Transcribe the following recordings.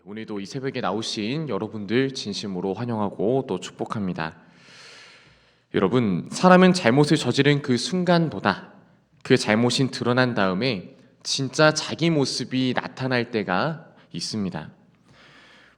오늘도 이 새벽에 나오신 여러분들 진심으로 환영하고 또 축복합니다. 여러분, 사람은 잘못을 저지른 그 순간보다 그 잘못이 드러난 다음에 진짜 자기 모습이 나타날 때가 있습니다.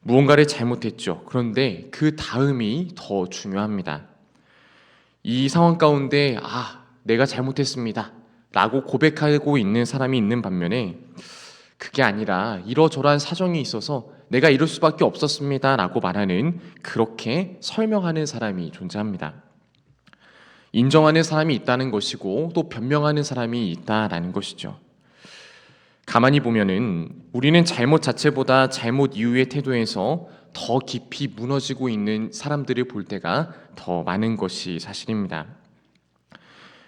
무언가를 잘못했죠. 그런데 그 다음이 더 중요합니다. 이 상황 가운데 내가 잘못했습니다 라고 고백하고 있는 사람이 있는 반면에 그게 아니라 이러저러한 사정이 있어서 내가 이럴 수밖에 없었습니다 라고 말하는, 그렇게 설명하는 사람이 존재합니다. 인정하는 사람이 있다는 것이고 또 변명하는 사람이 있다라는 것이죠. 가만히 보면은 우리는 잘못 자체보다 잘못 이후의 태도에서 더 깊이 무너지고 있는 사람들을 볼 때가 더 많은 것이 사실입니다.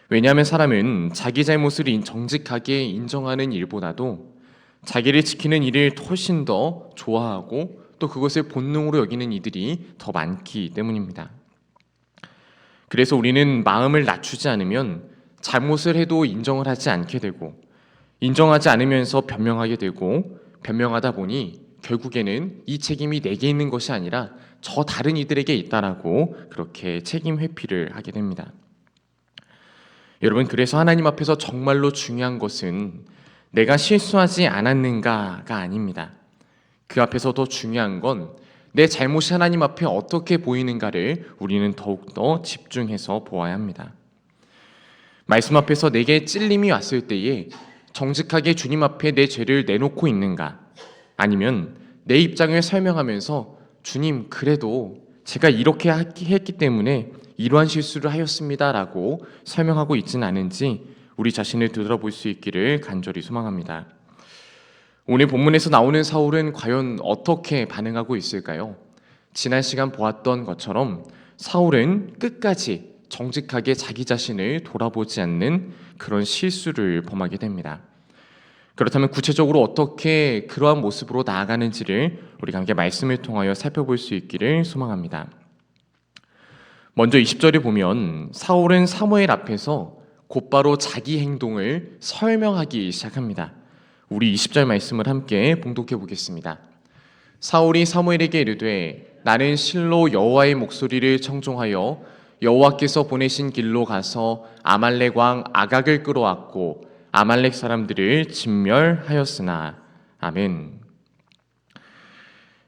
왜냐하면 사람은 자기 잘못을 정직하게 인정하는 일보다도 자기를 지키는 일을 훨씬 더 좋아하고 또 그것을 본능으로 여기는 이들이 더 많기 때문입니다. 그래서 우리는 마음을 낮추지 않으면 잘못을 해도 인정을 하지 않게 되고, 인정하지 않으면서 변명하게 되고, 변명하다 보니 결국에는 이 책임이 내게 있는 것이 아니라 저 다른 이들에게 있다라고 그렇게 책임 회피를 하게 됩니다. 여러분, 그래서 하나님 앞에서 정말로 중요한 것은 내가 실수하지 않았는가가 아닙니다. 그 앞에서 더 중요한 건 내 잘못이 하나님 앞에 어떻게 보이는가를 우리는 더욱더 집중해서 보아야 합니다. 말씀 앞에서 내게 찔림이 왔을 때에 정직하게 주님 앞에 내 죄를 내놓고 있는가, 아니면 내 입장을 설명하면서 주님, 그래도 제가 이렇게 했기 때문에 이러한 실수를 하였습니다 라고 설명하고 있지는 않은지 우리 자신을 되돌아볼 수 있기를 간절히 소망합니다. 오늘 본문에서 나오는 사울은 과연 어떻게 반응하고 있을까요? 지난 시간 보았던 것처럼 사울은 끝까지 정직하게 자기 자신을 돌아보지 않는 그런 실수를 범하게 됩니다. 그렇다면 구체적으로 어떻게 그러한 모습으로 나아가는지를 우리가 함께 말씀을 통하여 살펴볼 수 있기를 소망합니다. 먼저 20절에 보면 사울은 사무엘 앞에서 곧바로 자기 행동을 설명하기 시작합니다. 우리 20절 말씀을 함께 봉독해 보겠습니다. 사울이 사무엘에게 이르되 나는 실로 여호와의 목소리를 청종하여 여호와께서 보내신 길로 가서 아말렉 왕 아각을 끌어왔고 아말렉 사람들을 진멸하였으나. 아멘.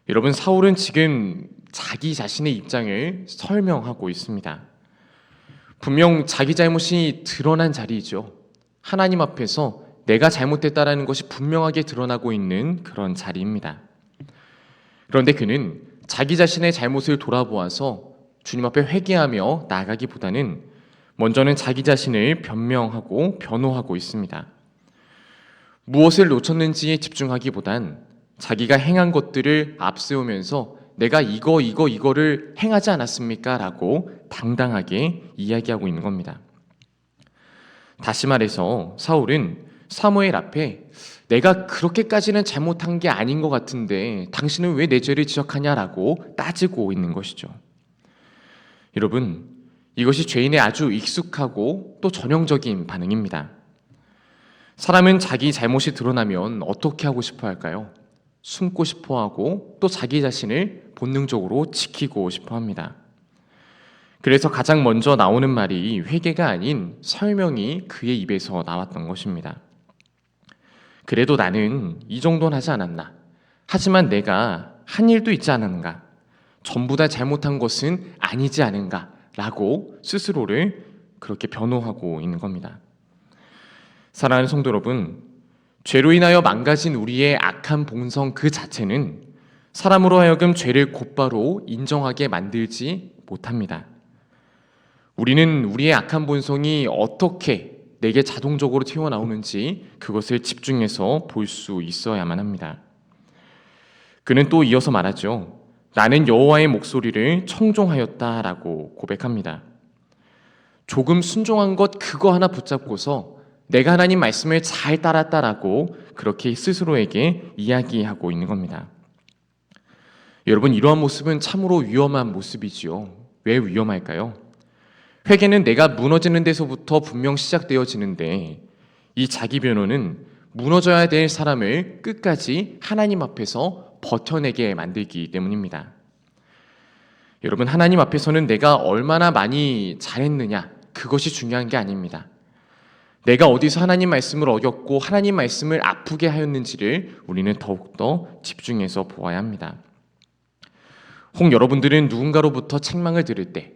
여러분, 사울은 지금 자기 자신의 입장을 설명하고 있습니다. 분명 자기 잘못이 드러난 자리이죠. 하나님 앞에서 내가 잘못됐다라는 것이 분명하게 드러나고 있는 그런 자리입니다. 그런데 그는 자기 자신의 잘못을 돌아보아서 주님 앞에 회개하며 나아가기보다는 먼저는 자기 자신을 변명하고 변호하고 있습니다. 무엇을 놓쳤는지에 집중하기보단 자기가 행한 것들을 앞세우면서 내가 이거를 행하지 않았습니까? 라고 당당하게 이야기하고 있는 겁니다. 다시 말해서 사울은 사무엘 앞에 내가 그렇게까지는 잘못한 게 아닌 것 같은데 당신은 왜 내 죄를 지적하냐라고 따지고 있는 것이죠. 여러분, 이것이 죄인의 아주 익숙하고 또 전형적인 반응입니다. 사람은 자기 잘못이 드러나면 어떻게 하고 싶어 할까요? 숨고 싶어 하고 또 자기 자신을 본능적으로 지키고 싶어 합니다. 그래서 가장 먼저 나오는 말이 회개가 아닌 설명이 그의 입에서 나왔던 것입니다. 그래도 나는 이 정도는 하지 않았나? 하지만 내가 한 일도 있지 않았는가? 전부 다 잘못한 것은 아니지 않은가? 라고 스스로를 그렇게 변호하고 있는 겁니다. 사랑하는 성도 여러분, 죄로 인하여 망가진 우리의 악한 본성 그 자체는 사람으로 하여금 죄를 곧바로 인정하게 만들지 못합니다. 우리는 우리의 악한 본성이 어떻게 내게 자동적으로 튀어나오는지 그것을 집중해서 볼 수 있어야만 합니다. 그는 또 이어서 말하죠. 나는 여호와의 목소리를 청종하였다라고 고백합니다. 조금 순종한 것 그거 하나 붙잡고서 내가 하나님 말씀을 잘 따랐다라고 그렇게 스스로에게 이야기하고 있는 겁니다. 여러분, 이러한 모습은 참으로 위험한 모습이지요. 왜 위험할까요? 회개는 내가 무너지는 데서부터 분명 시작되어지는데 이 자기 변호는 무너져야 될 사람을 끝까지 하나님 앞에서 버텨내게 만들기 때문입니다. 여러분, 하나님 앞에서는 내가 얼마나 많이 잘했느냐, 그것이 중요한 게 아닙니다. 내가 어디서 하나님 말씀을 어겼고 하나님 말씀을 아프게 하였는지를 우리는 더욱더 집중해서 보아야 합니다. 혹 여러분들은 누군가로부터 책망을 들을 때,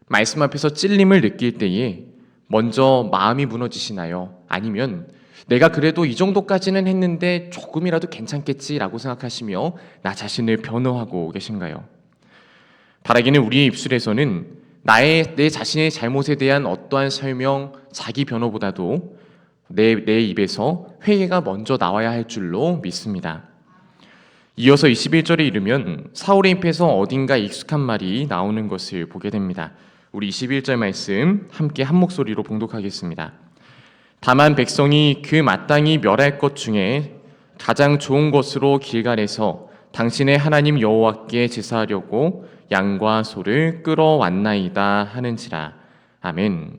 말씀 앞에서 찔림을 느낄 때에 먼저 마음이 무너지시나요? 아니면 내가 그래도 이 정도까지는 했는데 조금이라도 괜찮겠지라고 생각하시며 나 자신을 변호하고 계신가요? 바라기는 우리의 입술에서는 내 자신의 잘못에 대한 어떠한 설명, 자기 변호보다도 내 입에서 회개가 먼저 나와야 할 줄로 믿습니다. 이어서 21절에 이르면 사울의 입에서 어딘가 익숙한 말이 나오는 것을 보게 됩니다. 우리 21절 말씀 함께 한 목소리로 봉독하겠습니다. 다만 백성이 그 마땅히 멸할 것 중에 가장 좋은 것으로 길갈에서 당신의 하나님 여호와께 제사하려고 양과 소를 끌어왔나이다 하는지라. 아멘.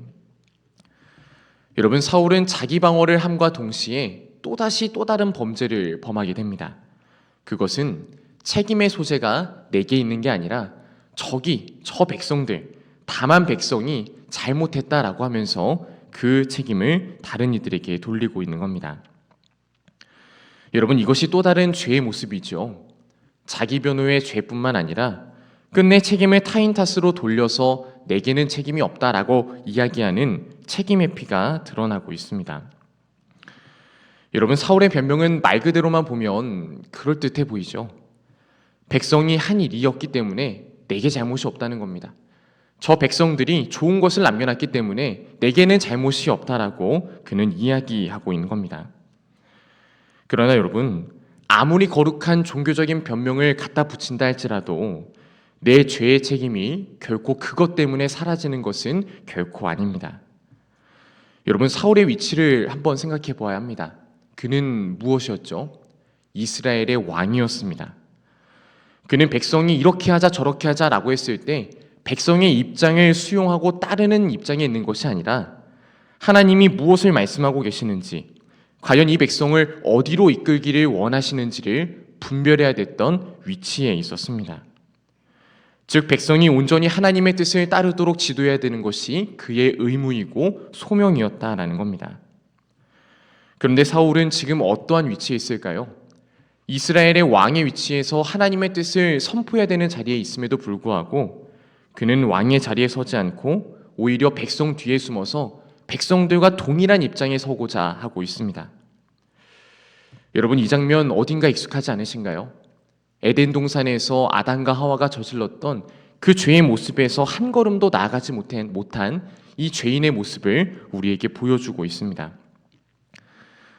여러분, 사울은 자기 방어를 함과 동시에 또다시 또 다른 범죄를 범하게 됩니다. 그것은 책임의 소재가 내게 있는 게 아니라 저 백성들, 다만 백성이 잘못했다라고 하면서 그 책임을 다른 이들에게 돌리고 있는 겁니다. 여러분, 이것이 또 다른 죄의 모습이죠. 자기 변호의 죄뿐만 아니라 끝내 책임을 타인 탓으로 돌려서 내게는 책임이 없다라고 이야기하는 책임 회피가 드러나고 있습니다. 여러분, 사울의 변명은 말 그대로만 보면 그럴듯해 보이죠. 백성이 한 일이었기 때문에 내게 잘못이 없다는 겁니다. 저 백성들이 좋은 것을 남겨놨기 때문에 내게는 잘못이 없다라고 그는 이야기하고 있는 겁니다. 그러나 여러분, 아무리 거룩한 종교적인 변명을 갖다 붙인다 할지라도 내 죄의 책임이 결코 그것 때문에 사라지는 것은 결코 아닙니다. 여러분, 사울의 위치를 한번 생각해 보아야 합니다. 그는 무엇이었죠? 이스라엘의 왕이었습니다. 그는 백성이 이렇게 하자 저렇게 하자라고 했을 때 백성의 입장을 수용하고 따르는 입장에 있는 것이 아니라 하나님이 무엇을 말씀하고 계시는지, 과연 이 백성을 어디로 이끌기를 원하시는지를 분별해야 됐던 위치에 있었습니다. 즉, 백성이 온전히 하나님의 뜻을 따르도록 지도해야 되는 것이 그의 의무이고 소명이었다라는 겁니다. 그런데 사울은 지금 어떠한 위치에 있을까요? 이스라엘의 왕의 위치에서 하나님의 뜻을 선포해야 되는 자리에 있음에도 불구하고 그는 왕의 자리에 서지 않고 오히려 백성 뒤에 숨어서 백성들과 동일한 입장에 서고자 하고 있습니다. 여러분, 이 장면 어딘가 익숙하지 않으신가요? 에덴 동산에서 아담과 하와가 저질렀던 그 죄의 모습에서 한 걸음도 나아가지 못한 이 죄인의 모습을 우리에게 보여주고 있습니다.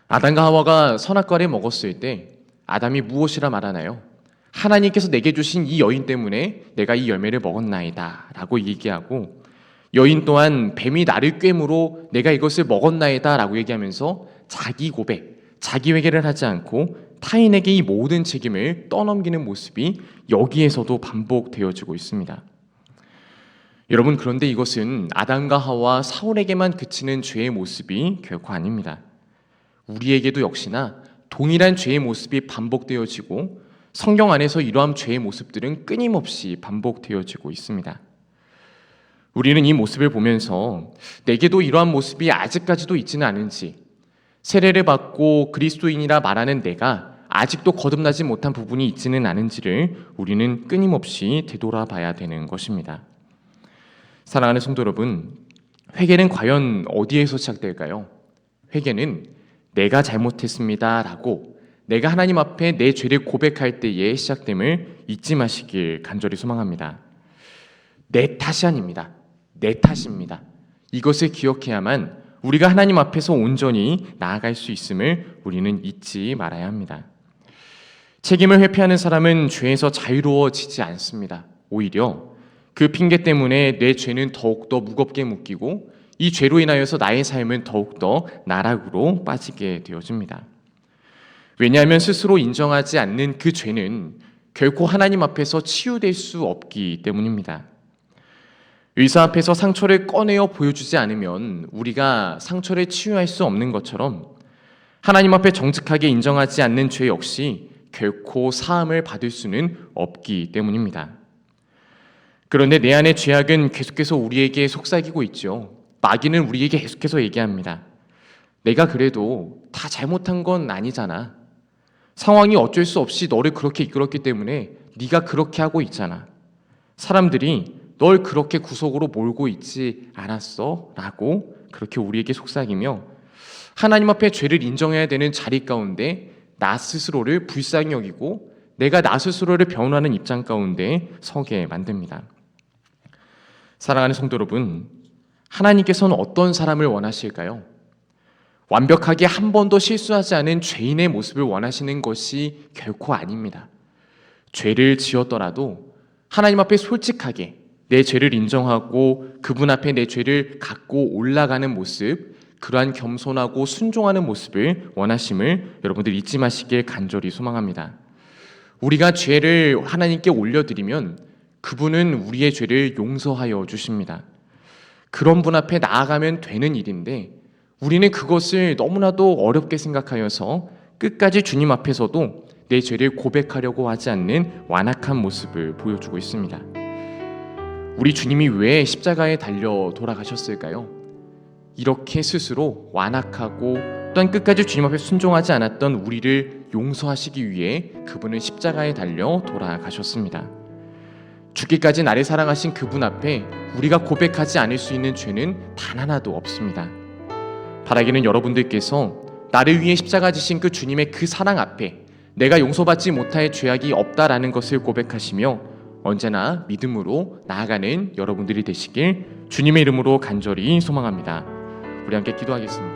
아담과 하와가 선악과를 먹었을 때 아담이 무엇이라 말하나요? 하나님께서 내게 주신 이 여인 때문에 내가 이 열매를 먹었나이다 라고 얘기하고, 여인 또한 뱀이 나를 꿰므로 내가 이것을 먹었나이다 라고 얘기하면서 자기 고백, 자기 회개를 하지 않고 타인에게 이 모든 책임을 떠넘기는 모습이 여기에서도 반복되어지고 있습니다. 여러분, 그런데 이것은 아담과 하와, 사울에게만 그치는 죄의 모습이 결코 아닙니다. 우리에게도 역시나 동일한 죄의 모습이 반복되어지고 성경 안에서 이러한 죄의 모습들은 끊임없이 반복되어지고 있습니다. 우리는 이 모습을 보면서 내게도 이러한 모습이 아직까지도 있지는 않은지, 세례를 받고 그리스도인이라 말하는 내가 아직도 거듭나지 못한 부분이 있지는 않은지를 우리는 끊임없이 되돌아봐야 되는 것입니다. 사랑하는 성도 여러분, 회개는 과연 어디에서 시작될까요? 회개는 내가 잘못했습니다 라고 내가 하나님 앞에 내 죄를 고백할 때에 시작됨을 잊지 마시길 간절히 소망합니다. 내 탓이 아닙니다. 내 탓입니다. 이것을 기억해야만 우리가 하나님 앞에서 온전히 나아갈 수 있음을 우리는 잊지 말아야 합니다. 책임을 회피하는 사람은 죄에서 자유로워지지 않습니다. 오히려 그 핑계 때문에 내 죄는 더욱더 무겁게 묶이고 이 죄로 인하여서 나의 삶은 더욱더 나락으로 빠지게 되어집니다. 왜냐하면 스스로 인정하지 않는 그 죄는 결코 하나님 앞에서 치유될 수 없기 때문입니다. 의사 앞에서 상처를 꺼내어 보여주지 않으면 우리가 상처를 치유할 수 없는 것처럼 하나님 앞에 정직하게 인정하지 않는 죄 역시 결코 사함을 받을 수는 없기 때문입니다. 그런데 내 안의 죄악은 계속해서 우리에게 속삭이고 있죠. 마귀는 우리에게 계속해서 얘기합니다. 내가 그래도 다 잘못한 건 아니잖아. 상황이 어쩔 수 없이 너를 그렇게 이끌었기 때문에 네가 그렇게 하고 있잖아. 사람들이 널 그렇게 구속으로 몰고 있지 않았어? 라고 그렇게 우리에게 속삭이며 하나님 앞에 죄를 인정해야 되는 자리 가운데 나 스스로를 불쌍히 여기고 내가 나 스스로를 변호하는 입장 가운데 서게 만듭니다. 사랑하는 성도 여러분, 하나님께서는 어떤 사람을 원하실까요? 완벽하게 한 번도 실수하지 않은 죄인의 모습을 원하시는 것이 결코 아닙니다. 죄를 지었더라도 하나님 앞에 솔직하게 내 죄를 인정하고 그분 앞에 내 죄를 갖고 올라가는 모습, 그러한 겸손하고 순종하는 모습을 원하심을 여러분들 잊지 마시길 간절히 소망합니다. 우리가 죄를 하나님께 올려드리면 그분은 우리의 죄를 용서하여 주십니다. 그런 분 앞에 나아가면 되는 일인데 우리는 그것을 너무나도 어렵게 생각하여서 끝까지 주님 앞에서도 내 죄를 고백하려고 하지 않는 완악한 모습을 보여주고 있습니다. 우리 주님이 왜 십자가에 달려 돌아가셨을까요? 이렇게 스스로 완악하고 또한 끝까지 주님 앞에 순종하지 않았던 우리를 용서하시기 위해 그분은 십자가에 달려 돌아가셨습니다. 죽기까지 나를 사랑하신 그분 앞에 우리가 고백하지 않을 수 있는 죄는 단 하나도 없습니다. 바라기는 여러분들께서 나를 위해 십자가 지신 그 주님의 그 사랑 앞에 내가 용서받지 못할 죄악이 없다라는 것을 고백하시며 언제나 믿음으로 나아가는 여러분들이 되시길 주님의 이름으로 간절히 소망합니다. 우리 함께 기도하겠습니다.